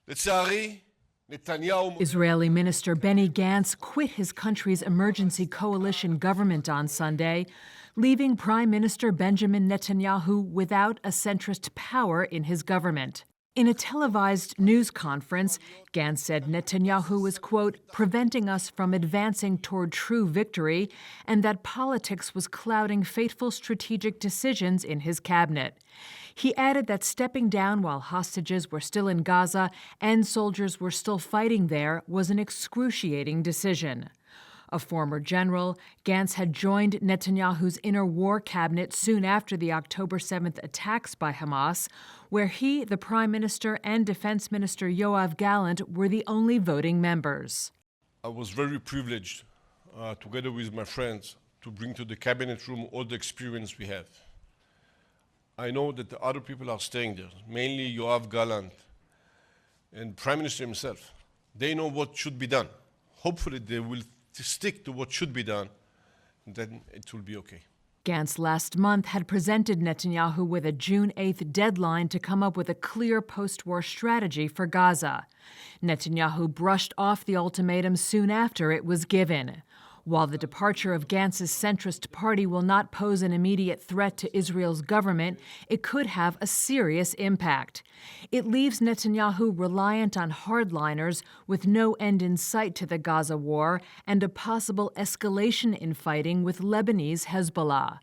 לצערי, נתניהו... Israeli Minister Benny Gantz quit his country's emergency coalition government on Sunday, leaving Prime Minister Benjamin Netanyahu without a centrist power in his government. In a televised news conference, Gantz said Netanyahu was, quote, preventing us from advancing toward true victory, and that politics was clouding fateful strategic decisions in his cabinet. He added that stepping down while hostages were still in Gaza and soldiers were still fighting there was an excruciating decision. A former general, Gantz had joined Netanyahu's inner war cabinet soon after the October 7th attacks by Hamas, where he, the Prime Minister, and Defense Minister Yoav Gallant were the only voting members. I was very privileged, together with my friends, to bring to the cabinet room all the experience we have. I know that the other people are staying there, mainly Yoav Gallant and Prime Minister himself. They know what should be done. Hopefully they will stick to what should be done, and then it will be okay. Gantz last month had presented Netanyahu with a June 8th deadline to come up with a clear post-war strategy for Gaza. Netanyahu brushed off the ultimatum soon after it was given. While the departure of Gantz's centrist party will not pose an immediate threat to Israel's government, it could have a serious impact. It leaves Netanyahu reliant on hardliners with no end in sight to the Gaza war and a possible escalation in fighting with Lebanese Hezbollah.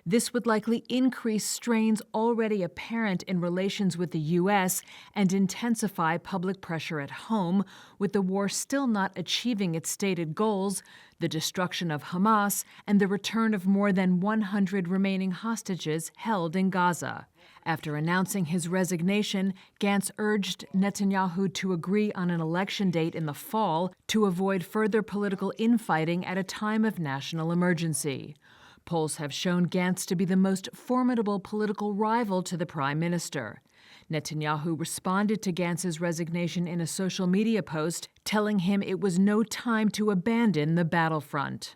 This would likely increase strains already apparent in relations with the U.S. and intensify public pressure at home, with the war still not achieving its stated goals, the destruction of Hamas, and the return of more than 100 remaining hostages held in Gaza. After announcing his resignation, Gantz urged Netanyahu to agree on an election date in the fall to avoid further political infighting at a time of national emergency. Polls have shown Gantz to be the most formidable political rival to the prime minister. Netanyahu responded to Gantz's resignation in a social media post, telling him it was no time to abandon the battlefront.